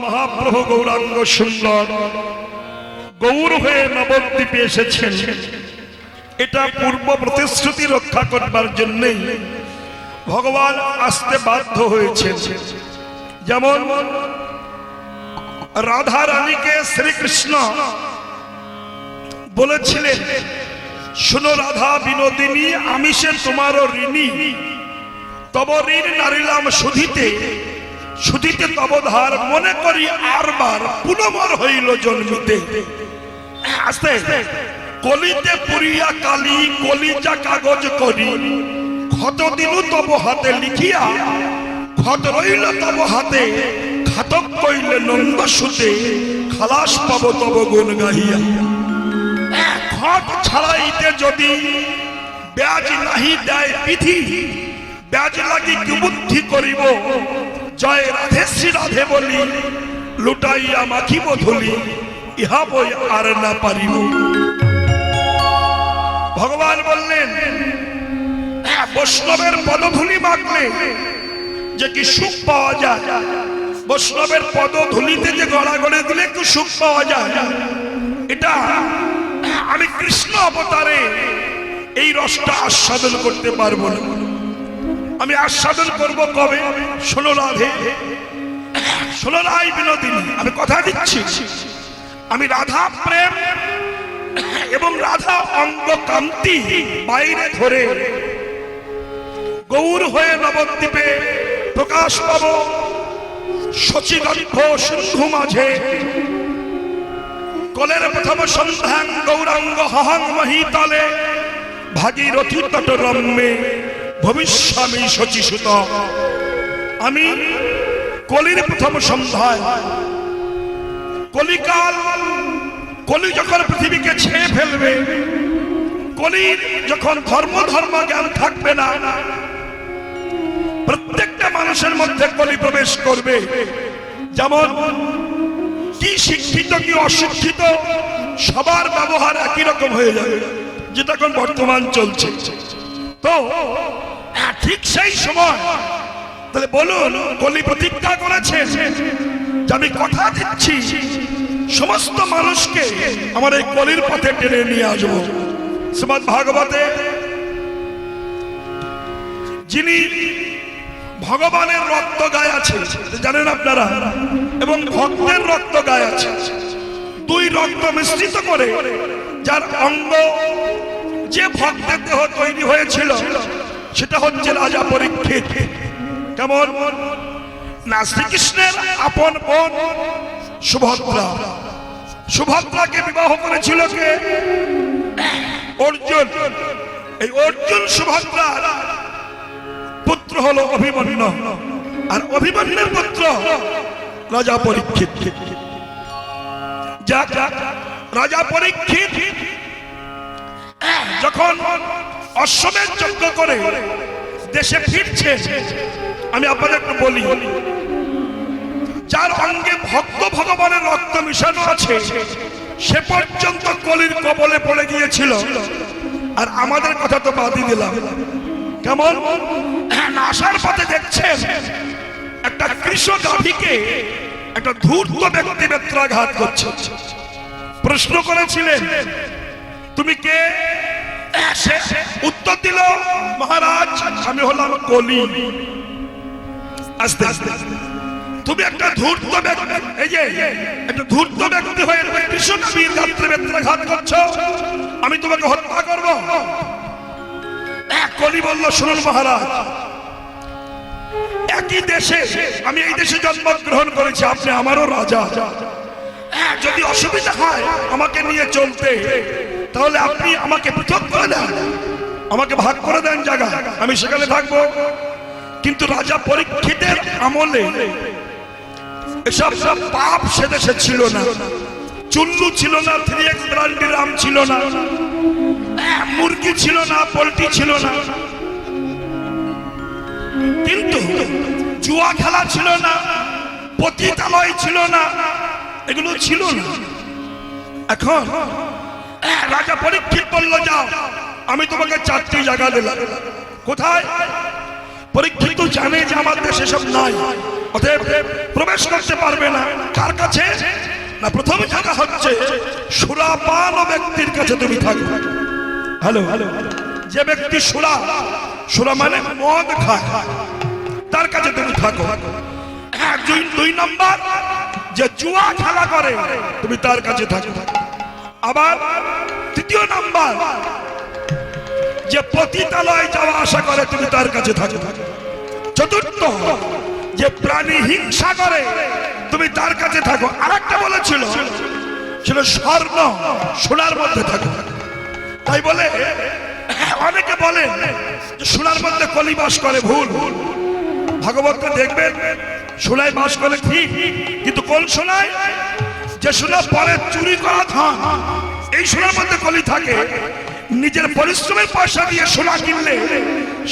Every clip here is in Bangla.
মহাপ্রভু গৌরাঙ্গ সুন্দর গৌর হয়ে নবদ্বীপে এসেছেন। এটা পূর্ব প্রতিশ্রুতি রক্ষা করবার জন্যই ভগবান আসতে বাধ্য হয়েছেন। যেমন রাধা রানীকে শ্রীকৃষ্ণ বলেছিলেন, শুনো রাধা বিনোদিনী, আমি সে তোমারও ঋণী, তব ঋণ নারিলাম শুধিতে, শুধিতে তব ধার, মনে করি আরবার পুনমর হইল জন্মিতে। আস্তে কলিতে পুরিয়া কালি, কলিজা কাগজ করি, ক্ষত দিনু তব হাতে লিখিয়া, ক্ষত রইল তব হাতে, খাতক কইলে নন্দ সুতে, খালাস পাব তব গুণ গাহিয়া। খট ছাড়াইতে যদি ব্যাজ নাহি দেয় বিধি, ব্যাজ লাগি কি বুদ্ধি করিব, জয় রাধে শ্রী রাধে বলি, লুটাইয়া মাখিব ধুলি, ইহা বই আর না পারিব। ভগবান বললেন, বৈষ্ণবের পদধূলি মাখলে যে কি সুখ পাওয়া যায়, বৈষ্ণবের পদধূলিতে যে গড়াগড়ে দিলে একটু সুখ পাওয়া যায়, এটা আমি কৃষ্ণ অবতারে এই রসটা আস্বাদন করতে পারবো না। আমি আস্বাদন করব কবে? শোনো রাধে, শোনো রাই বিনোদিনী, আমি কথা দিচ্ছি, আমি রাধা প্রেম এবং রাধা অঙ্গ কান্তি বাইরে ধরে গৌর হয়ে নবদ্বীপে প্রকাশ পাব। শচীগর্ভ সিন্ধু মাঝে কলের প্রথম সন্ধান গৌরাঙ্গ হহং মহিতলে, ভাগীরথী তট রম্যে ভবিষ্যামি শচীসুত। আমি কলির প্রথম সন্ধ্যায়, কলিকাল, কলি যখন পৃথিবীকে ছেয়ে ফেলবে, কলির যখন ধর্ম জ্ঞান থাকবে না, প্রত্যেকটা মানুষের মধ্যে কলি প্রবেশ করবে। যেমন কি শিক্ষিত কি অশিক্ষিত সবার ব্যবহার একই রকম হয়ে যাবে, যেটা এখন বর্তমান চলছে। তো ঠিক সেই সময় তাহলে বলুন, কলি প্রতিজ্ঞা করেছে যে আমি কথা দিচ্ছি সমস্ত মানুষকে আমার এই কলির পথে টেনে নিয়ে আসবো। শ্রীমদ্ ভাগবতে যিনি ভগবানের রক্ত গায়ে আছে জানেন আপনারা, এবং ভক্তের রক্ত গায়ে আছে, দুই রক্ত মিশ্রিত করে যার অঙ্গ যে ভক্তের দেহ তৈরি হয়েছিল সেটা হচ্ছে রাজা পরীক্ষিত। কেমন না, শ্রীকৃষ্ণের আপন বোন সুভদ্রা, সুভদ্রাকে বিবাহ করেছিল কে? অর্জুন। এই অর্জুন সুভদ্রার পুত্র হলো অভিমন্যু, আর অভিমন্যুর পুত্র রাজা পরীক্ষিত। রাজা পরীক্ষিত যখন অশ্বমেধ যজ্ঞ করে দেশে ফিরছে, আমি আপনাদের একটু বলি, যার অঙ্গে ভক্ত ভগবানের রক্ত মিশানো আছে সে পর্যন্ত কলির কবলে পড়ে গিয়েছিল। আর আমাদের কথা তো বাদই দিলাম। কেমন আসার পথে দেখছেন একটা কৃষক গাভীকে একটা ধূর্ত ব্যক্তি বেত্রাঘাত করছে। প্রশ্ন করেছিলেন, তুমি কে? সে উত্তর দিল, মহারাজ আমি হলাম কলি। আস্তে আস্তে তুমি একটা ধূর্ত ব্যক্তি, এই যে একটা ধূর্ত ব্যক্তি হয়ে কৃষক গাভীর গাত্রে বেত্রাঘাত করছো, আমি তোমাকে হত্যা করব। কলি বলল, শুনুন মহারাজ, একই দেশে আমি এই দেশে জন্মগ্রহণ করেছি, আপনি আমারও রাজা, যদি অসুবিধা হয় আমাকে নিয়ে চলতে তাহলে আপনি আমাকে পৃথক করে দেন, আমাকে ভাগ করে দেন জায়গা, আমি সেখানে থাকবো। কিন্তু রাজা পরীক্ষিতের আমলে এসব পাপ সে দেশে ছিল না, চুল্লু ছিল না, 3X ব্র্যান্ডের আম ছিল না, মুরগি ছিল না, পোল্ট্রি ছিল না, কিন্তু জুয়া খেলা ছিল না, পতিতালয় ছিল না, এগুলো ছিল না। এখন রাজা পরীক্ষিত বলল, যাও আমি তোমাকে 4টি জায়গা দিলাম। কোথায়? পরীক্ষিত জানে যে আমার দেশে সব নাই, অতএব প্রবেশ করতে পারবে না। কার কাছে? না, প্রথম জায়গা হচ্ছে সুরাপান ব্যক্তির কাছে তুমি থাকো। হ্যালো, যে ব্যক্তি সুরা মানে মদ খায়, তার কাছে তুমি থাকো। দুই নম্বর, যে জুয়া খেলা করে তুমি তার কাছে থাকো। আবার তৃতীয় নাম্বার, যে পতিতালয় যাওয়া আসা করে তুমি তার কাছে থাকো। চতুর্থ, যে প্রাণী হিংসা করে তুমি তার কাছে থাকো। আরেকটা বলেছিল স্বর্ণ সোনার মধ্যে থাকো। তাই বলে অনেকে বলে যে সোনার মধ্যে কলি বাস করে, ভুল। ভাগবতকে দেখবেন সোনায় বাস করে ঠিক, কিন্তু কোন সোনায়? যে সোনা পরে চুরি করা ধান, এই সোনার মধ্যে কলি থাকে। নিজের পরিশ্রমের পয়সা দিয়ে সোনা কিনলে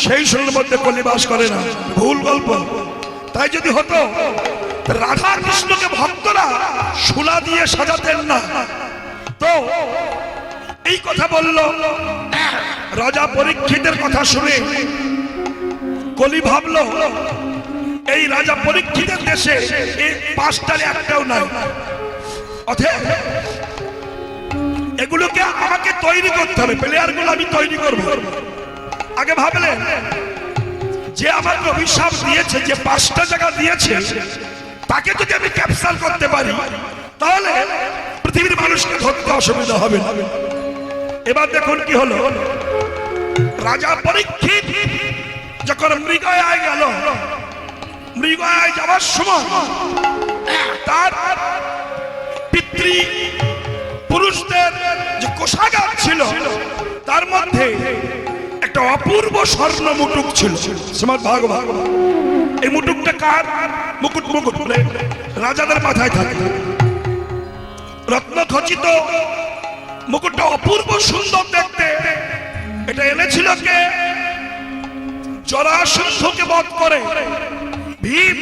সেই সোনার মধ্যে কলি বাস করে না, ভুল গল্প। তাই যদি হতো, রাধা কৃষ্ণকে ভক্তরা সোনা দিয়ে সাজাতেন না। তো এই কথা বলল রাজা পরীক্ষিতের কথা শুনে কলি ভাবলো এই রাজা পরীক্ষিতের দেশে এই পাঁচটারে একটাও নাই, অতএব এগুলোকে আমাকে তৈরি করতে হবে, প্লেয়ারগুলো আমি তৈরি করব। আগে ভাবলেন যে আমাকে অভিশাপ দিয়েছে, যে পাঁচটা জায়গা দিয়েছে, তাকে যদি আমি ক্যাপচার করতে পারি তাহলে পৃথিবীর মানুষকে ধরতে অসুবিধা হবে না। এবার দেখুন কি হলো। রাজা পরীক্ষিত যখন মৃগয়ায় গেল, মৃগয়ায় যাওয়ার সময় তার পিতৃ পুরুষদের যে কোষাগার ছিল তার মধ্যে একটা অপূর্ব স্বর্ণ মুকুট ছিল। শ্রীমদ্ ভাগবত। এই মুকুটটা কার? মুকুট রাজাদের মাথায় থাকে, রত্ন খচিত মুকুটটা অপূর্ব সুন্দর দেখতে। এটা এনেছিল কে? জরাসন্ধকে বধ করে ভীম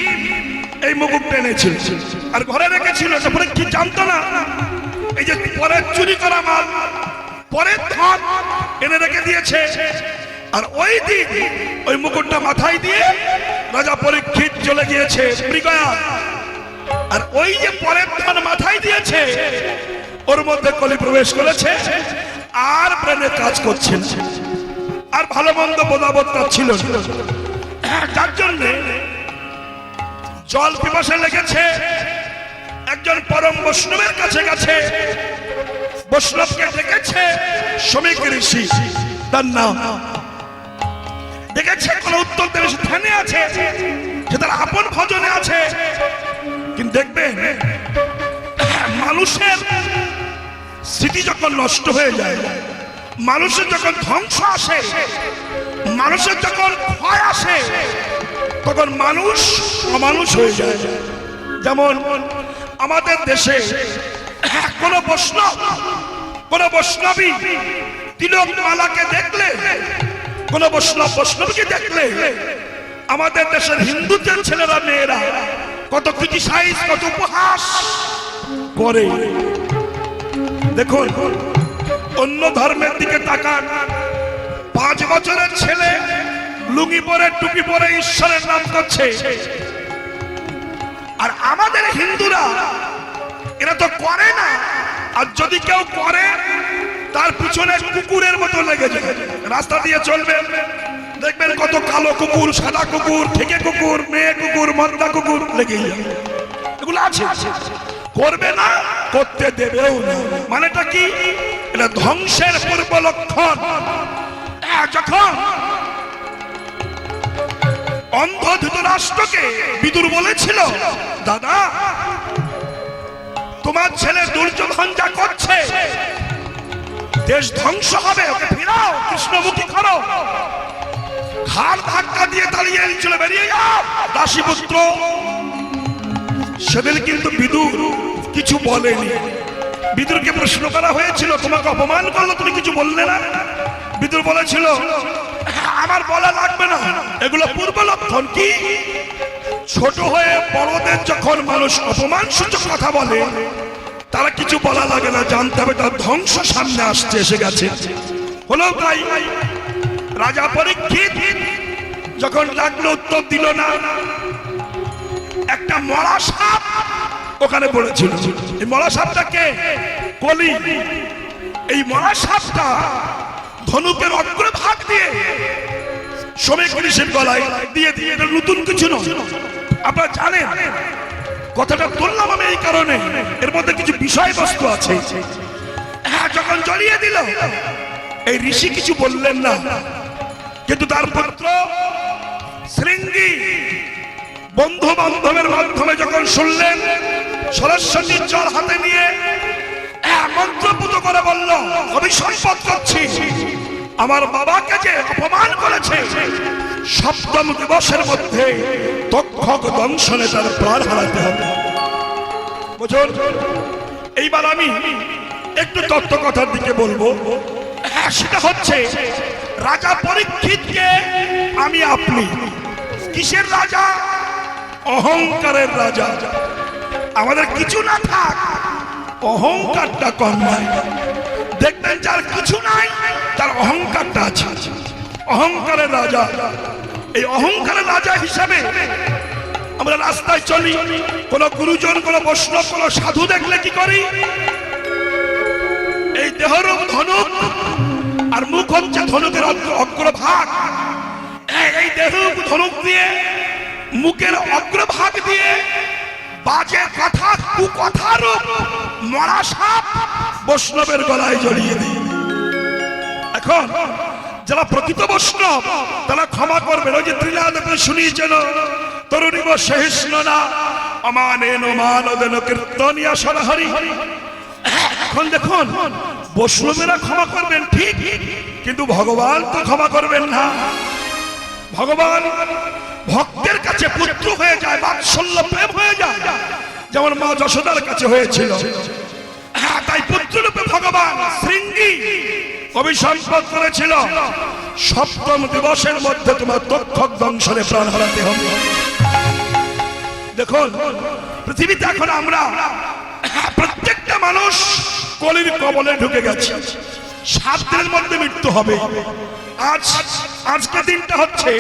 এই মুকুটটা এনেছিল আর ঘরে রেখেছিল। তারপরে কি জানতো না এই যে পরে চুরি করা মাল, পরে ধন এনে রেখে দিয়েছে। আর ওই দিন ওই মুকুটটা মাথায় দিয়ে রাজা পরীক্ষিত চলে গিয়েছে মৃগয়া। আর ওই যে পরের ধন মাথায় দিয়েছে, ওর মধ্যে কলি প্রবেশ করেছে, আর প্রাণে কাজ করছে না, আর ভালো মন্দ বোধাবোধটা ছিল। যার জন্য জল পিপাসা লেগেছে। একজন পরম বৈষ্ণবের কাছে গেছে, বৈষ্ণবকে ডেকেছে শ্রমিক ঋষি, তার নাম ডেকেছে, কোন উত্তর দেবে, ধ্যানে আছে, সে তার আপন ভজনে আছে। কিন্তু দেখবেন মানুষের স্মৃতি যখন নষ্ট হয়ে যায়, মানুষের যখন ধ্বংস আসে, মানুষের যখন ভয় আসে, তখন মানুষ অমানুষ হয়ে যায়। যেমন আমাদের দেশে কোন বৈষ্ণব, কোন বৈষ্ণবী তিলক মালাকে দেখলে, কোন বৈষ্ণবকে দেখলে আমাদের দেশের হিন্দুদের ছেলেরা মেয়েরা কত ক্রিটিসাইজ, কত উপহাস করে। দেখুন অন্য ধর্মের দিকে তাকান, 5 বছরের ছেলে লুঙ্গি পরে টুপি পরে ঈশ্বরের নাম করছে, আর আমাদের হিন্দুরা এরা তো করে না। আর যদি কেউ করে তার পিছনে কুকুরের মতো লেগে যায়। রাস্তা দিয়ে চলবেন, দেখবেন কত কালো কুকুর, সাদা কুকুর, ঠেকে কুকুর, মেয়ে কুকুর, মদ্দা কুকুর লেগে যায়। এগুলো আছে, করবে না, করতে দেবেও না। মানেটা কি? এটা ধ্বংসের পূর্ব লক্ষণ। যখন অন্ধ ধৃতরাষ্ট্রকে বিদুর বলেছিল, দাদা তোমার ছেলে দুর্যোধন যা করছে, দেশ ধ্বংস হবে, ওকে ফিরাও, কৃষ্ণমুখী করো। ঘাড় ধাক্কা দিয়ে তাড়িয়ে চলে বেরিয়ে যাও দাসীপুত্র। সেদিন কিন্তু বিদুর কিছু বলেনি। বিদুরকে প্রশ্ন করা হয়েছিল, তোমাকে অপমান করলো, তুমি কিছু বললে না? বিদুর বলেছিল, আমার বলা লাগবে না, এগুলো পূর্ব লক্ষণ। কি? ছোট হয়ে বড়দের যখন মানুষ অপমান সূচক কথা বলে, তারা কিছু বলা লাগে না, জানতে হবে তার ধ্বংস সামনে আসছে, এসে গেছে। হলো তাই রাজা পরীক্ষিত যখন ডাকলো উত্তর দিল না, একটা মরা সাপ ওখানে পড়েছিল। এই মরা সাপটা কে? কলি। এই মরা সাপটা ধনুকের অগ্রভাগ দিয়ে শ্রমিক ঋষির গলায় দিয়ে দিয়ে, এটা নতুন কিছু নয়, আপনারা জানেন। কথাটা বললাম আমি এই কারণে, এর মধ্যে কিছু বিষয়বস্তু আছে। হ্যাঁ, যখন জড়িয়ে দিল এই ঋষি কিছু বললেন না, কিন্তু তার পুত্র শৃঙ্গি বন্ধু বান্ধবের মাধ্যমে যখন শুনলেন, সরস্বতীর জল হাতে নিয়ে মন্ত্রপুত করে বলল, আমি শপথ করছি আমার বাবাকে যে অপমান করেছে, সপ্তম দিবসের মধ্যে তক্ষক দংশনে তার প্রাণ হারাতে হবে। বুঝুন, এইবার আমি একটু তত্ত্ব কথার দিকে বলবো। হ্যাঁ, সেটা হচ্ছে রাজা পরীক্ষিতকে আমি আপনি কিসের রাজা? অহংকারের রাজা। আমাদের কিছু না থাক, অহংকারটা কম নাই। দেখবেন যার কিছু নাই তার অহংকারটা আছে। অহংকারের রাজা। এই অহংকারের রাজা হিসাবে আমরা রাস্তায় চলি, কোন গুরুজন, কোন বৈষ্ণব, কোন সাধু দেখলে কি করি? এই দেহরূপ ধনুক আর মুখ হচ্ছে ধনুকের অগ্রভাগ। এই দেহরূপ ধনুক দিয়ে, মুখের অগ্রভাগ দিয়ে বাজে কথা, কুকথারূপ মরা সাপ বৈষ্ণবের গলায় জড়িয়ে দিই। এখন যারা প্রকৃত বৈষ্ণব তারা ক্ষমা করবেন। ওই যে ত্রিনাদ শুনিয়েছেন, তরুণীব সহিষ্ণ না অমানেন মানদেন কীর্তনিয়া সরহরি। এখন দেখুন, বৈষ্ণবেরা ক্ষমা করবেন ঠিক, কিন্তু ভগবান তো ক্ষমা করবেন না। ভগবান ভক্তের কাছে পুত্র হয়ে যায়, বাৎসল্য প্রেম হয়ে যায়, যেমন মা যশোদার কাছে হয়েছিল। হ্যাঁ, তাই পুত্ররূপে ভগবান শৃঙ্গি অভিসম্পদ করেছিল, সপ্তম দিবসের মধ্যে তোমার তক্ষক দংশনে প্রাণ হারাতে হবে। দেখুন, পৃথিবীতে এখন আমরা প্রত্যেকটা মানুষ কলির কবলে ঢুকে গেছে। 7 দিনের মধ্যে মৃত্যু হবে। আজকে দিনটা হচ্ছে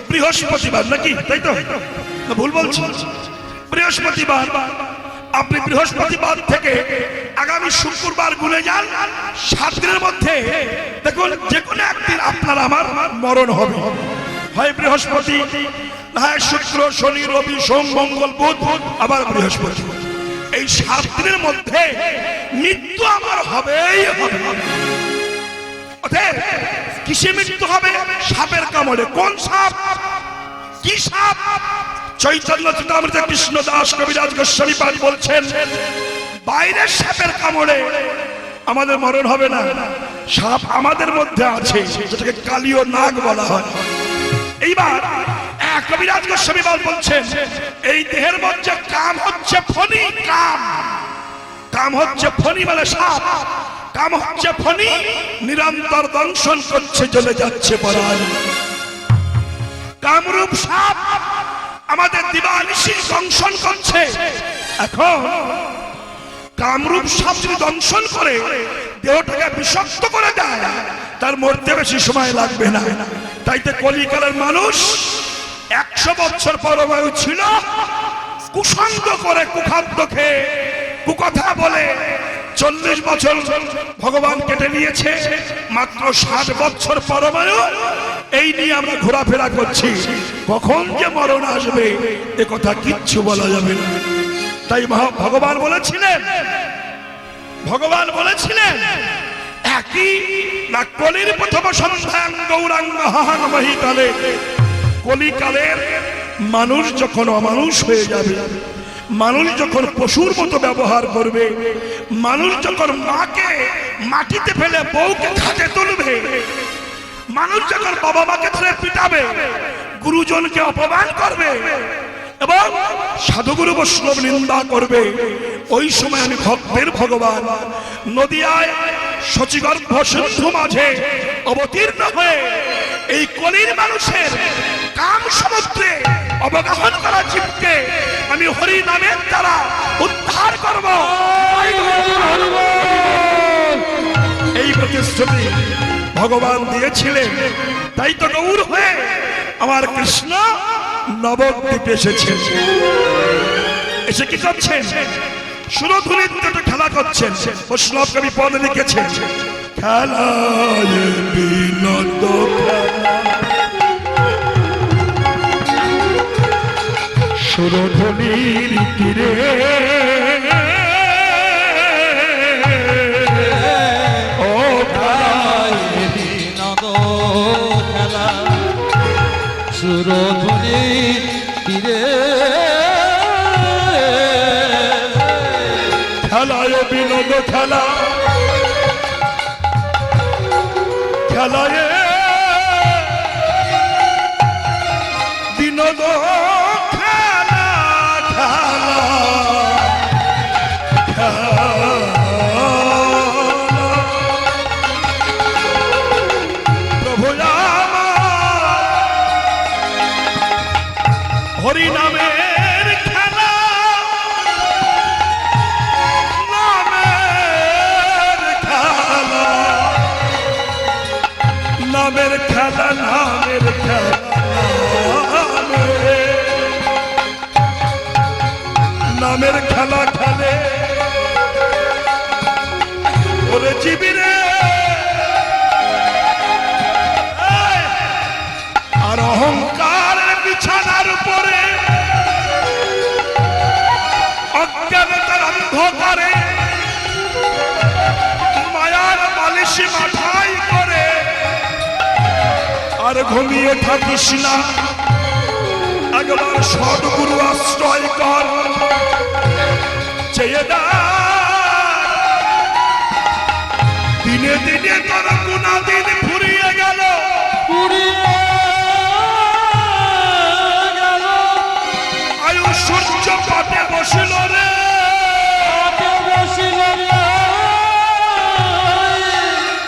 বৃহস্পতিবার, নাকি? তাই তো? ভুল বলছি? বৃহস্পতিবার। আপনি বৃহস্পতিবার থেকে আগামী শুক্রবার গুনে যান, 7 দিনের মধ্যে দেখুন যে কোনো একদিন আপনার আমার মরণ হবে। হয় বৃহস্পতি, হয় শুক্র, শনি, রবি, সোম, মঙ্গল, বুধ, আবার বৃহস্পতি। এই 7 দিনের মধ্যে মৃত্যু আমার হবেই হবে। কিসে মৃত্যু হবে? সাপের কামড়ে। কোন সাপ? কি সাপ? চৈতন্য চরিতামৃতে কৃষ্ণ দাস কবিরাজ গোস্বামী পাদ বলছেন, বাইরের সাপের কামড়ে আমাদের মরণ হবে না, সাপ আমাদের মধ্যে আছে, যেটাকে কালীয় নাগ বলা হয়। এইবার কবিরাজ গোস্বামী পাদ বলছেন, এই দেহের মধ্যে কাম হচ্ছে ফণি। কাম হচ্ছে ফণি, মানে সাপ। কাম হচ্ছে ফণি, নিরন্তর দংশন করছে, জ্বলে যাচ্ছে পরাণ। কামরূপ সাপ আমাদের দিবানিশি দংশন করছে। এখন কামরূপ সাপ যদি দংশন করে দেহটাকে বিষাক্ত করে দেয়, তার মরতে বেশি সময় লাগবে না। তাইতে কলিকালের মানুষ 100 বছর পরমায়ু ছিল, কুসঙ্গ করে, কুখাদ্য খেয়ে, কুকথা বলে 40 বছর ভগবান কেটে নিয়েছে। মাত্র 60 বছর পরমায়ু। এই নিয়ে আমরা ঘোরাফেরা করছি। কখন যে মরণ আসবে এ কথা কিচ্ছু বলা যাবে না। তাই ভগবান বলেছিলেন একই না, কলির প্রথম সন্ধ্যাং গৌরাঙ্গ হাহান মহিতালে। কলিকালের মানুষ যখন অমানুষ হয়ে যাবে, মানুষ যখন পশুর মতো ব্যবহার করবে, মানুষ যখন মাকে মাটিতে ফেলে বউকে খাটে তুলবে, মানুষ যখন বাবা মাকে ধরে পিটাবে, গুরুজনকে অপমান করবে এবং সাধুগুরু বৈষ্ণব নিন্দা করবে, ওই সময় আমি ভক্তের ভগবান নদিয়ায় শচীগর্ভ সিন্ধু মাঝে অবতীর্ণ হয়ে এই কলির মানুষের কাম সমুদ্রে অবগাহন করা জীবকে আমি হরি নামের দ্বারা উদ্ধার করব। এই প্রতিশ্রুতি ভগবান দিয়েছিলেন। তাই তো গৌর হয়ে আমার কৃষ্ণ নবদ্বীপে এসেছেন। এসে কি করছেন? সুরধুলির একটা খেলা করছেন। বৈষ্ণব কবি পদ লিখেছেন, খেলায় বিনোদ খেলা, সুরধুলির তীরে ও খেলায় বিনোদ খেলা, সুরধুলির তীরে খেলায় বিনোদ খেলা, খেলায় বিনোদ খেলা, খেলা প্রভু আমার হরি নামের খেলা, নামের খেলা, নামের খেলা, নামের খেলা খেলে ওরে জীবিরে, আর অহংকারের বিছানার উপরে অজ্ঞানতার অন্ধকারে মায়ার মালিশি মাথায় করে আর ঘুমিয়ে থাকিস না। একবার সদ্গুরু আশ্রয় কর, চেয়ে দা দিনে দিনে তোর গুণা দিন ফুরিয়ে গেল, আয়ু সূর্য পাটে বসিল রে,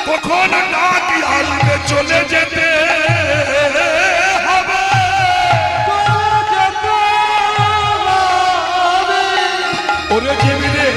কখন ডাকি আসবে চলে যেতে হবে, ওরে জীবিরে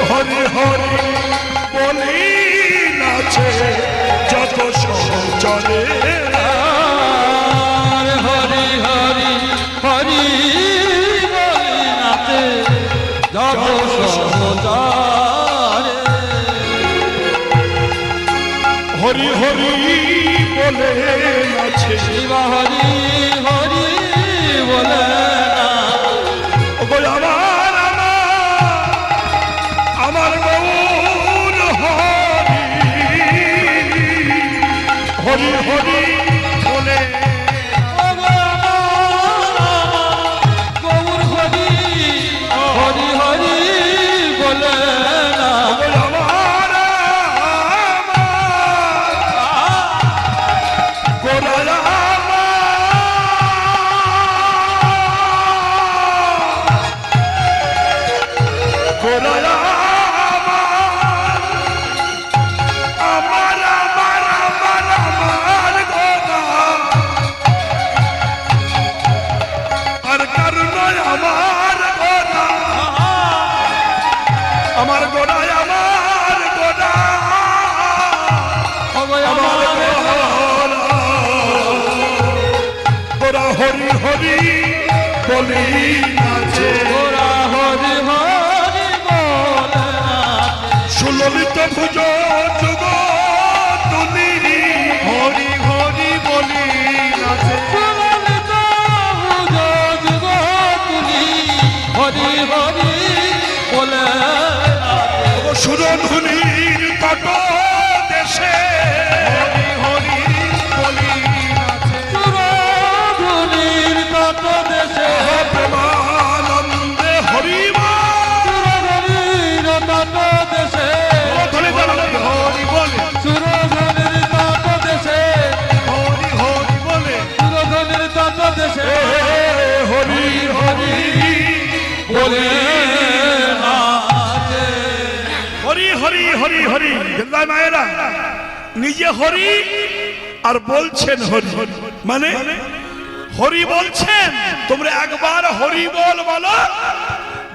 হরি হরি বলি নাচে যত সহচরে, হরি হরি হরি বলি নাচে যত সহচরে, হরি হরি বলে নাচে, শিবা হরি হরি বলে আমার গৌর হরি হরি হরি বলে, গৌর হরি হরি হরি বলে আমার গোড়ায় আমার গোড়া, আমার গোড়া হরি হরি বলি নাচে, গোরা হরি হরি বলে সুললিত ভুজ যুগ তুলি হরি হরি বলি নাচে, সুললিত ভুজ যুগ তুলি হরি হরি বলে সুরধুনির তট দেশে হরি হরি বলি নাচে, সুরধুনির তট দেশে প্রেমানন্দে হরিমা, সুরধুনির তট দেশে হরি বলে, সুরধুনির তট দেশে হরি হরি বলে, সুরধুনির তট দেশে হরি হরি বলে হরি হরি হরি হরি গেন্দায় মায়েরা নিজে হরি আর বলছেন হরি, মানে হরি বলছেন তোমরা একবার হরি বল বলো,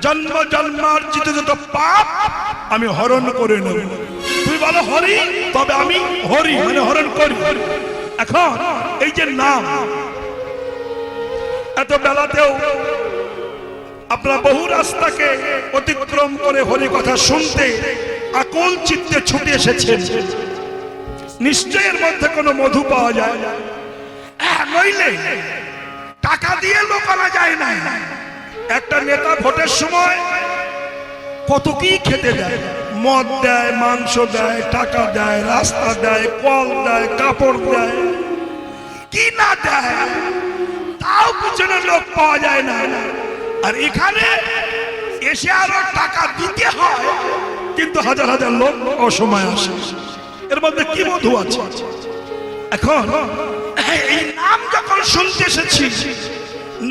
জন্ম জন্মার্জিত যত পাপ আমি হরণ করে নেব। তুমি বলো হরি, তবে আমি হরি মানে হরণ করি। এখন এই যে নাম, এত বেলাতেও আপনারা বহু রাস্তাকে অতিক্রম করে হরি কথা শুনতে আকুল চিত্তে ছুটে এসেছেন। নিশ্চয়ের মধ্যে কোনো মধু পাওয়া যায়, নইলে টাকা দিয়ে লোক আনা যায় না। একটা নেতা ভোটের সময় কত কি খেতে দেয়, মদ দেয়, মাংস দেয়, টাকা দেয়, রাস্তা দেয়, কল দেয়, কাপড় দেয়, কি না দেয়, তাও পিছনে লোক পাওয়া যায় না। আর এখানে এসে আরো টাকা দিতে হয়, কিন্তু হাজার হাজার লোক অসময় আসে। এর মধ্যে কি মধু আছে? এখন এই নাম যখন শুনতে এসেছি,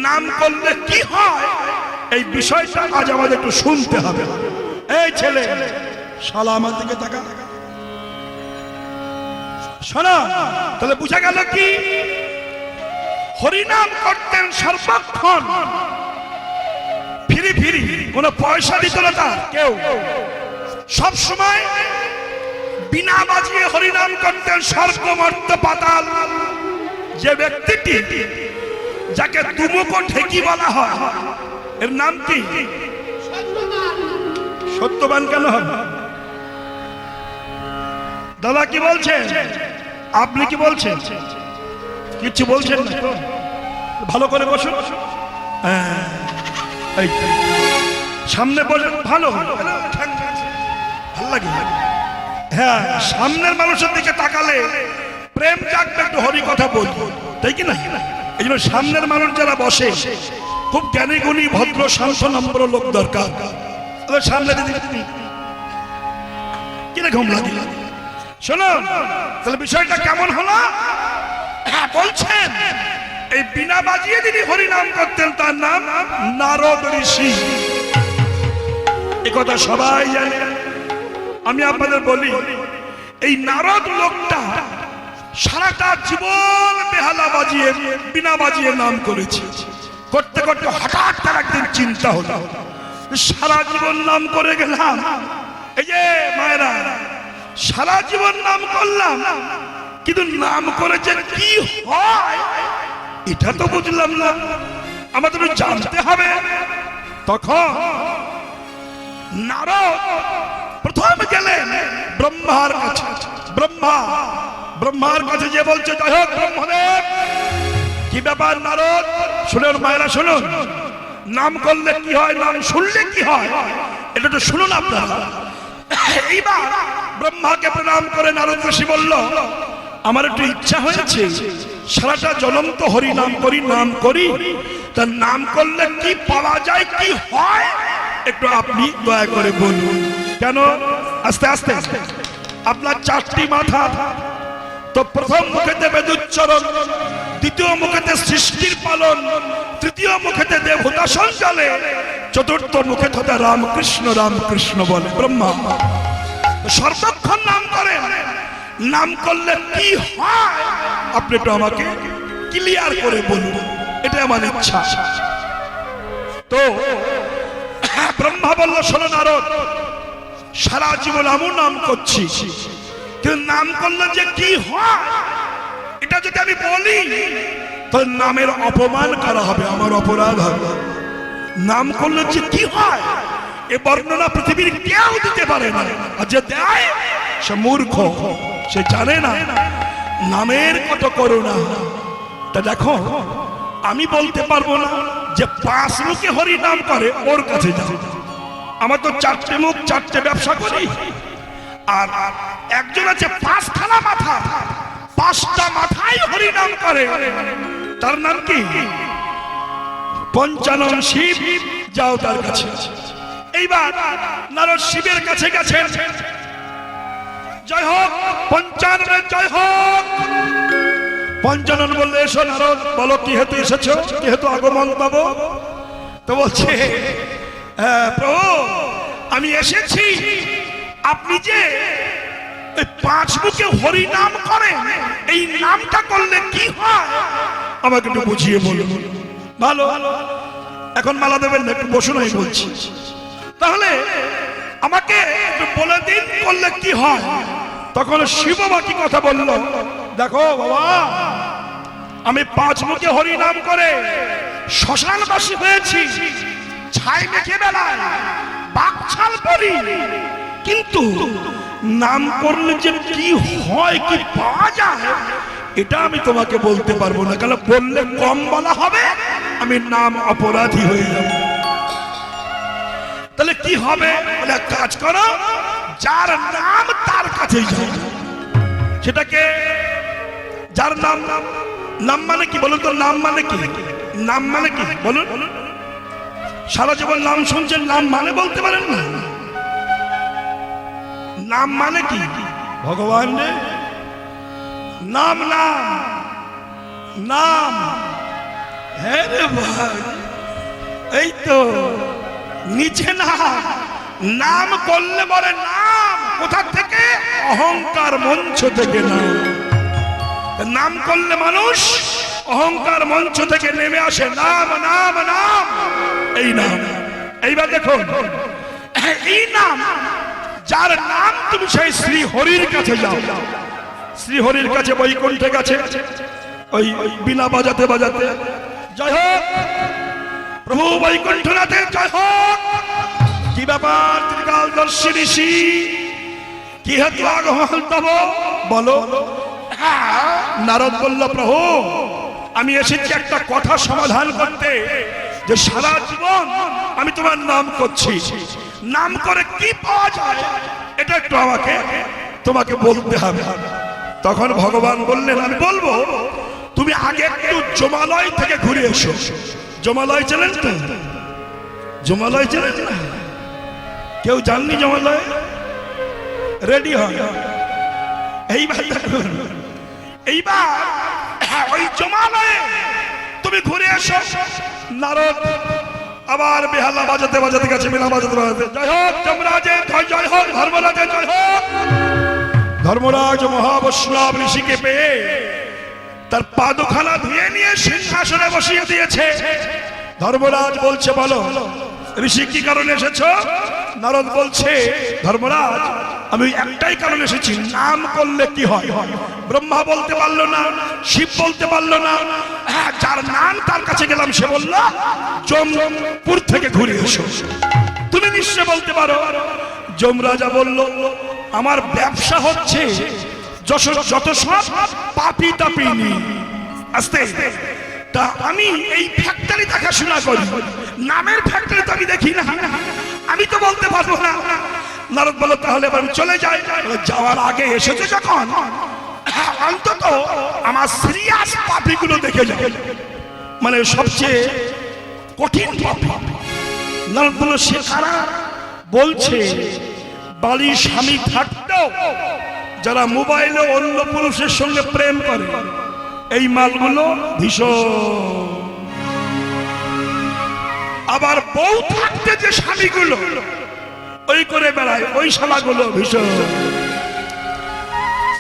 নাম করলে কি হয় এই বিষয়টা আজ আমাদের একটু শুনতে হবে। এই ছেলে শালা আমার দিকে তাকা, শোনো, তাহলে বুঝা গেল কি হরিনাম করতেন সর্বক্ষণ, ফিরি ফিরি, কোন পয়সা দিত না তার কেউ, সব সময় বিনা বাজিয়ে হরিনাম করতেন স্বর্গ মর্ত্য পাতাল। যে ব্যক্তিটি যাকে দুমুখো ঠেকি বলা হয়, এর নাম কি? সত্যবান কেন হবে? দাদা কি বলছেন? আপনি কি বলছেন? কিছু বলছেন না তো? ভালো করে বসুন। সামনে বলেন, ভালো ভালো লাগে। হ্যাঁ, সামনের মানুষের দিকে তাকালে প্রেম জাগবে, একটু হরি কথা বলবো, তাই কি না? এই জন্য সামনের মানুষ যারা বসে খুব জ্ঞানী গুণী ভদ্র শান্ত নম্র লোক দরকার। সামনে কিরকম লাগে শোনো, তাহলে বিষয়টা কেমন হলো? বলছেন এই বিনা বাজিয়ে যিনি হরিনাম করতেন তার নাম নারদ ঋষি। এ কথা সবাই জানে। আমি আপনাদের বলি, এই নারদ লোকটা সারাটা জীবন বেহালা বাজিয়ে বিনা বাজিয়ে নাম করেছে। করতে করতে হঠাৎ তার একদিন চিন্তা হলো, সারা জীবন নাম করে গেলাম, এই যে মায়েরা সারা জীবন নাম করলাম, কিন্তু নাম করে যে কি হয় এটা তো বুঝলাম না, আমাদের জানতে হবে। তখন নারদ প্রথম গেলেন ব্রহ্মার কাছে। ব্রহ্মার কাছে যে বলছে, জয় হোক ব্রহ্মদেব, কি ব্যাপার নারদ? শুনুন মায়েরা, শুনুন, নাম করলে কি হয়, নাম শুনলে কি হয়, এটা তো শুনুন আপনারা। এইবার ব্রহ্মাকে প্রণাম করে নারদ ঋষি বলল, আমার একটু ইচ্ছা হয়েছে, সারাটা জনম তো হরি নাম করি, নাম করি, তার নাম করলে কি পাওয়া যায়, কি হয়, একটু আপনি দয়া করে বলুন। কেন? আস্তে আস্তে আপনার চারটি মাথা, তো প্রথম মুখেতে বেদুচ্চরণ, দ্বিতীয় মুখেতে সৃষ্টির পালন, তৃতীয় মুখেতে দেবতা সঞ্চালে, চতুর্থ মুখে তথা রামকৃষ্ণ রামকৃষ্ণ বলে ব্রহ্মা। সর্বক্ষণ নাম করে, নাম করলে কি হয় আপনি একটু আমাকে ক্লিয়ার করে বলুন, এটা আমার ইচ্ছা। তো ব্রহ্মা বলল, শোনো নারদ, সারা জীবন আমি নাম করছি, কিন্তু নাম করলে যে কি হয় এটা যদি আমি বলি তো নামের অপমান করা হবে, আমার অপরাধ হবে। নাম করলে যে কি হয় এ বর্ণনা পৃথিবীর কেউ দিতে পারে না, আর যে দেয় সে মূর্খ, সে জানে না নামের কত করুণা। তা দেখো, আমি বলতে পারবো না যে 5 মুখে হরি নাম করে ওর কাছে যাও, আমার তো 4টে মুখ, 4টে ব্যবসা করি, আর একজন আছে 5খানা মাথা, 5টা মাথায় হরি নাম করে, তার নাম কি? পঞ্চানন শিব, যাও তার কাছে। এইবার নারদ শিবের কাছে গেছেন, জয় হোক পঞ্চাননের জয় হোক। পঞ্চানন বললে, এসো নারদ, বলো কি হেতু এসেছো, কি হেতু আগমন পাবো? তো বলছে, প্রভু আমি এসেছি আপনি যে এই পাঁচ মুখে হরি নাম করেন, এই নামটা করলে কি হয় আমাকে একটু বুঝিয়ে বলুন। ভালো, এখন মালা দেবেন না, একটু বসুন, আমি বলছি। তাহলে আমাকে একটু বলে দিন করলে কি হয়। তখন শিব বাবা কি কথা বলল, দেখো বাবা, আমি পাঁচ মুখে হরি নাম করে শ্মশানবাসী হয়েছি, ছাই মেখে বেড়াই, বাকছাল পরি, কিন্তু নাম করলে যে কি হয়, কি পাওয়া যায়, এটা আমি তোমাকে বলতে পারবো না, কারণ বললে কম বলা হবে, আমি নাম অপরাধী হয়ে যাব। তাহলে কি হবে, বলে এক কাজ করো, যার নাম তার কাছেই যাও। সেটাকে যার নাম, নাম মানে কি বলুন তো, নাম মানে কি, নাম মানে কি বলুন। সারা জীবন নাম শুনছেন, নাম মানে বলতে পারেন না। নাম মানে কি, ভগবান রে নাম, নাম নাম, হ্যাঁ রে ভাই, এই তো নিচে না, নাম করলে বলে নাম কোথা থেকে, অহংকার মঞ্চ থেকে নাম। নাম করলে মানুষ অহংকার মঞ্চ থেকে নেমে আসে, নাম নাম নাম, এই নাম। এইবার দেখুন, এই নাম, যার নাম তুমি সেই শ্রী হরির কাছে যাও। শ্রী হরির কাছে, বৈকুণ্ঠে গেছে, ওই বিনা বাজাতে বাজাতে, জয় হোক প্রভু বৈকুণ্ঠনাথের জয় হোক। কি ব্যাপার ত্রিকালদর্শী ঋষি, কি হেতু আগমন তব বলো। নারদ বলল, প্রভু আমি এসেছি একটা কথা সমাধান করতে, যে সারা জীবন আমি তোমার নাম করছি, নাম করে কি পাওয়া যায় এটা একটু আমাকে তোমাকে বলতে হবে। তখন ভগবান বললেন, আমি বলবো, তুমি আগে একটু জমালয় থেকে ঘুরে এসো। জমালয় চেনেন তো? জমালয় চেনেন না? কেউ জাননি জমালয়? রেডি হয় এইবার, এইবার ওই জমালয়ে তুমি ঘুরে এসো। নারদ আবার বেহালা বাজাতে বাজাতে গেছে, বেলা বাজাতে বাজাতে, জয় হোক যমরাজের জয় হোক, ধর্মরাজের জয় হোক। ধর্মরাজ মহাবৈষ্ণব ঋষিকে পেয়ে তার পাদখানা ধুয়ে নিয়ে সিংহাসনে বসিয়ে দিয়েছে। ধর্মরাজ বলছে, বলো ঋষি কি কারণে এসেছো? নারদ বলছে, ধর্মরাজ আমি একটাই কারণে এসেছি, নাম করলে কি হয়। ব্রহ্মা বলতে পারলো না, শিব বলতে পারলো না, যার নাম তার কাছে গেলাম, সে বলল যমপুর থেকে ঘুরে এসো। তুমি নিশ্চয় বলতে পারো। যমরাজা বলল, আমার ব্যবসা হচ্ছে যত সব পাপি তাপিনি, আস্তে তা আমি এই ফ্যাক্টরি দেখাশোনা করি, নামের ফ্যাক্টরি তো আমি দেখি না, আমি তো বলতে পারবো না। নারদ বলো, তাহলে আমি চলে যাই। যাওয়ার আগে এসেছে যখন, অন্তত আমার সিরিয়াস পাপিগুলো দেখে যাবে, মানে সবচেয়ে কঠিন পাপি। নারদ বলো, সে কারা? বলছে, বাড়ির স্বামী থাকতেও যারা মোবাইলে অন্য পুরুষের সঙ্গে প্রেম করে, এই মালগুলো ভীষণ। আবার বউ থাকতে যে স্বামীগুলো ওই করে বেড়ায়, ওই শালাগুলো ভীষণ।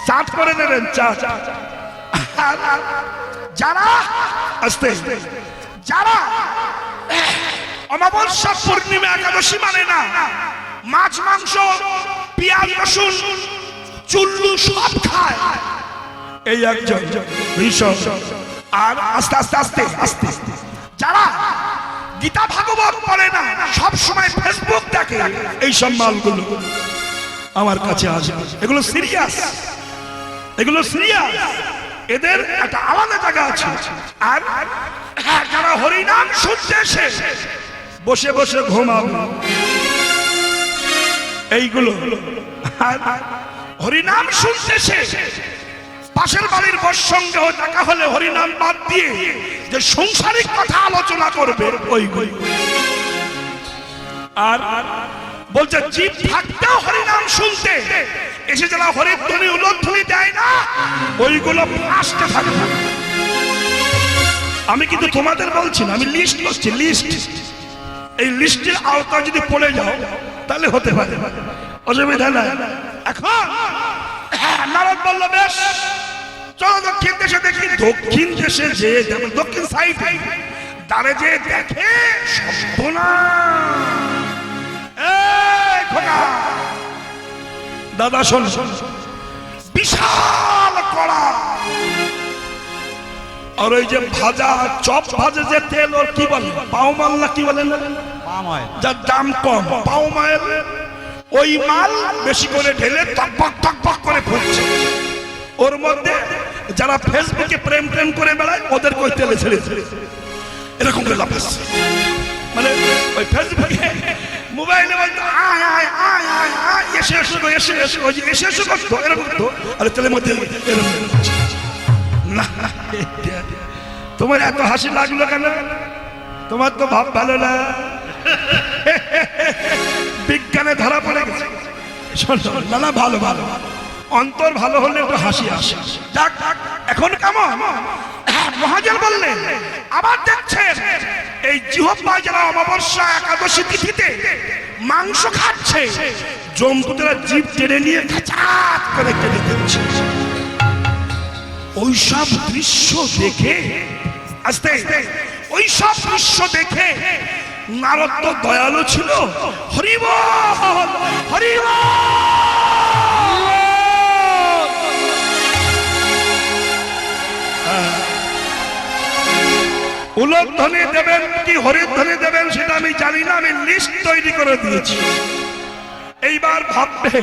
চাট করে দেবেন, চাট। যারা আস্তে যারা অমাবস্যা পূর্ণিমা একাদশী মানে না, মাছ মাংস পেঁয়াজ রসুন চুল্লু সব খায়, এই একজন ভীষণ। আর আস্তে আস্তে আস্তে আস্তে যারা গীতা ভাগবত পড়ে না, সব সময় ফেসবুক দেখে, এই সব মালগুলো আমার কাছে আসবে। এগুলো সিরিয়াস, এগুলো সিরিয়াস, এদের একটা আলাদা জায়গা আছে। আর যারা হরিনাম শুনতে এসে বসে বসে ঘুমাবে, এইগুলো হরিনাম শুনতে এসে পাশের বাড়ির বর সঙ্গে দেখা হলে হরিনাম বাদ দিয়ে যে সংসারিক কথা আলোচনা করবে, ওইগুলো। আর বলছে, জীব থাকতেও হরিনাম শুনতে এসে যারা হরিধ্বনি উলধ্বনি দেয় না, ওইগুলো ফার্স্টে থাকে। আমি কিন্তু তোমাদের বলছি না, আমি লিস্ট করছি, লিস্ট। এই লিস্টের আওতায় যদি পড়ে যাও তাহলে হতে পারে। অসুবিধা নাই। এখন নারদ বলল বেশ চলো দক্ষিণ দেশে দেখি। দক্ষিণ দেশে যে দক্ষিণ সাইডে তারে যে দেখে দাদা শোন, বিশাল কড়া আর ওই যে ভাজা চপ ভাজে যে তেল ওর কি বলে পাও মাল না কি বলেন, যার দাম কম পাও মাল, ওই মাল বেশি করে ঢেলে টকবক টকবক করে ফুটছে। ওর মধ্যে যারা ফেসবুকে প্রেম প্রেম করে বেড়ায় ওদের কই তেলে ছেড়ে এরকম করে লাফাচ্ছে, মানে ওই ফেসবুকে মোবাইলে বলতো আয় আয় আয় আয় আয় এসে এসে এসে এসে ওই যে এসে এসে করতো এরকম তো, আর তেলের মধ্যে না। তোমার এত হাসি লাগলো কেন? তোমার তো ভাব ভালো না, বিজ্ঞানে ধরা পড়ে গেছে। না না ভালো ভালো, অন্তর ভালো হলে একটু হাসি আসে। যাক এখন কেমন মহাজন বললেন, আবার দেখছেন এই জিহ্বায় যারা অমাবস্যা একাদশী তিথিতে মাংস খাচ্ছে, জম্বুতেরা জিভ টেনে নিয়ে খাচাত করে কেটে দিচ্ছে। ওইসব দৃশ্য দেখে আস্তে ওইসব দৃশ্য দেখে নারদ তো দয়ালু ছিল, হরিবল হরিবল উলধ্বনি দেবেন কি হরিধ্বনি দেবেন সেটা আমি জানি না, আমি লিস্ট তৈরি করে দিয়েছি। এইবার ভাববে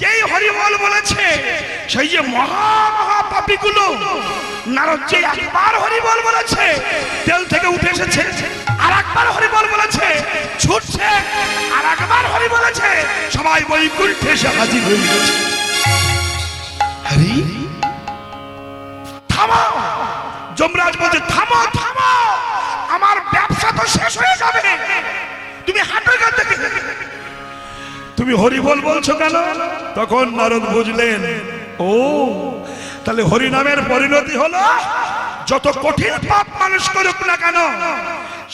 যেই হরিবল বলেছে সেই যে মহা মহা পাপীগুলো, নারদ যে একবার হরিবল বলেছে তেল থেকে উঠে এসেছে, আর একবার হরিবল বলেছে ছুটছে, আর একবার হরি বলেছে সবাই বৈকুণ্ঠে এসে হাজির হয়ে গেছে। হরি থামো, যমরাজ বলছে থামো থামো, আমার ব্যবসা তো শেষ হয়ে যাবে, তুমি হাঁটো এখান থেকে। তুমি হরিবল বলছো কেন? তখন নারদ বুঝলেন, ও তাহলে হরি নামের পরিণতি হলো যত কঠিন পাপ মানুষ করুক না কেন,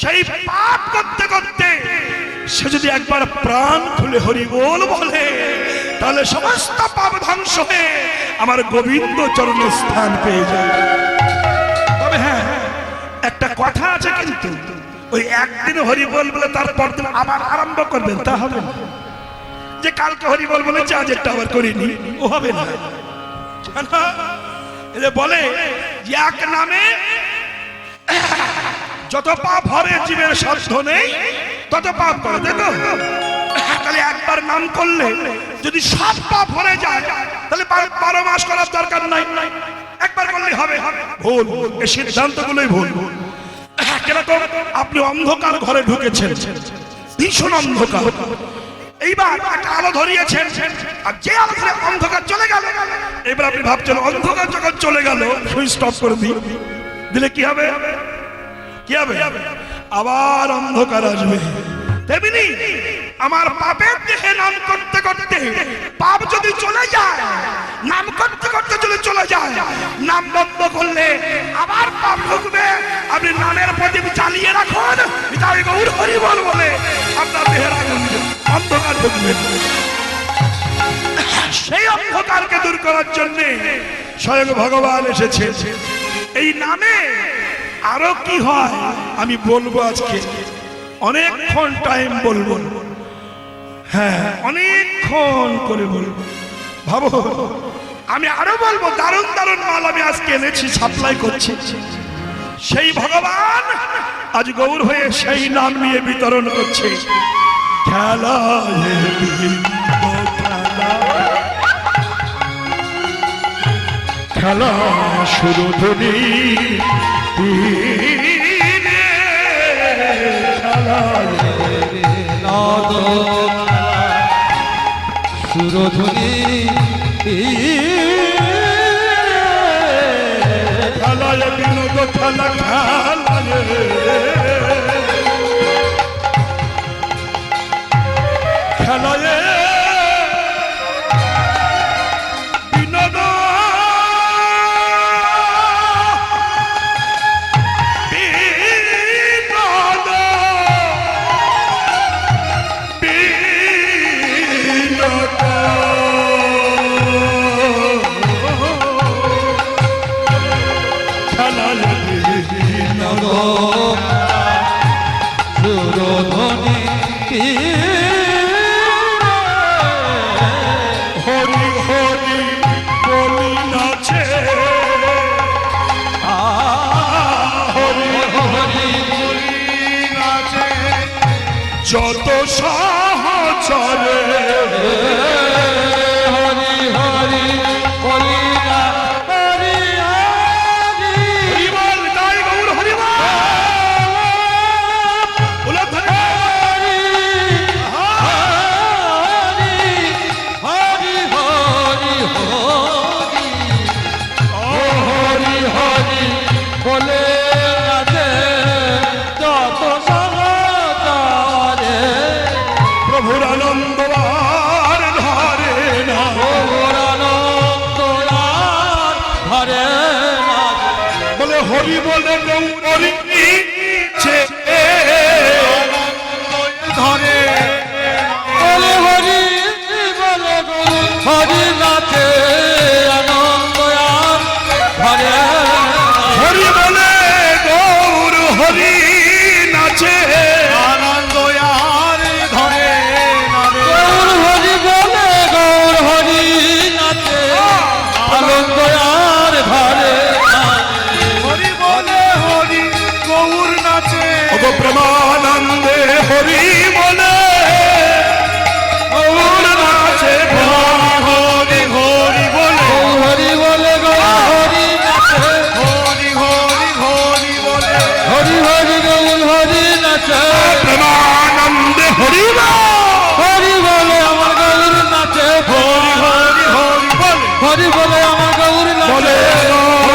সেই পাপ করতে করতে সে যদি একবার প্রাণ খুলে হরিবল বলে, তাহলে সমস্ত পাপ ধ্বংস হয়ে আমার গোবিন্দ চরণে স্থান পেয়ে যায়। তবে হ্যাঁ একটা কথা আছে, কিন্তু ওই একদিন হরিবল বলে তারপর দিন আবার আরম্ভ করবেন তা হবে না, যে কালকে হরিবল বলেছে আজ একটা আবার করিনি, ও হবে না। বলে এক নামে যত পাপ হরে জীবের সাধ্য নেই তত পাপ করে, দেখো তাহলে একবার নাম করলে যদি সব পাপ হরে যায় তাহলে 12 মাস করার দরকার নাই, একবার করলে হবে। ভুল, এই সিদ্ধান্তগুলোই ভুল। কিরকম আপনি অন্ধকার ঘরে ঢুকেছেন, ভীষণ অন্ধকার, এইবার একটা আলো ধরিয়েছেন, আর যে আলো ধরে অন্ধকার চলে গেল, এবার আপনি ভাবছেন অন্ধকার যখন চলে গেল সুইচ স্টপ করে দিলে কি হবে? কি হবে? আবার অন্ধকার আসবে। তেমনি আমার পাপের দেহে নাম করতে করতে পাপ যদি চলে যায়, নাম করতে করতে যদি চলে যায়, নাম বন্ধ করলে আবার পাপ ঢুকবে। আপনি নামের প্রদীপ জ্বালিয়ে রাখুন, তাই গৌর হরিবল বলে আপনার দেহের আগুন অন্ধকার ঢুকবে। সেই অন্ধকারকে দূর করার জন্য স্বয়ং ভগবান এসেছে। এই নামে আরো কি হয় আমি বলবো, আজকে অনেকক্ষণ টাইম বলবো, হ্যাঁ অনেকক্ষণ করে বলবো। ভাবো আমি আরো বলবো, দারুণ দারুণ মাল আমি আজকে এনেছি, সাপ্লাই করছি। সেই ভগবান আজ গৌর হয়ে সেই নাম নিয়ে বিতরণ করছে। খেলা খেলা সুরধনী সুরধনী খেলায় বিনোদ খেলা খেলায় বিনোদ বিনোদ খেলা সুরধ্বনি কি হরি হরি বলি নাচে হরি হরি নাচে যত সহচরে হরি হরি বলি না হরি হরি হরিবল গাই গৌর হরিবল উলট ধরে হরি হরি হরি হরি হরি বলে রাধে যত সহচরে প্রভুর আনন্দ আর ধরে না গৌরানন্দ আর ধরে না বলে হরি বলে গৌরী ধরে বলে হরি বলে গুরু হরি নাচে আনন্দ আর ধরে হরি বলে গৌর হরি নাচে আনন্দ আর ধরে গৌর হরি বলে গৌর হরি নাচে আনন্দ আর ধরে হরি বলে হরি গৌর নাচে অগ প্রেমানন্দে হরি বলে গৌর নাচে হরি হরি বলে গৌর হরি বলে গৌর হরি নাচে হরি হরি হরি বলে হরি হরি গৌর হরি নাচে প্রেমানন্দে হরি হরি বলে আমার গৌর নাচে হরি হরি হরি বলে হরি বলে আমার গৌর বলে নাচে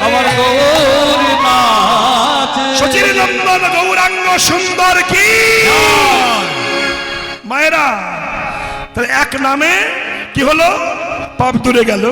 আমার গৌর নাচে সচির নন্দন গৌরাঙ্গ সুন্দর কি মায়েরা তাহলে এক নামে কি হলো পাপ দূরে গেল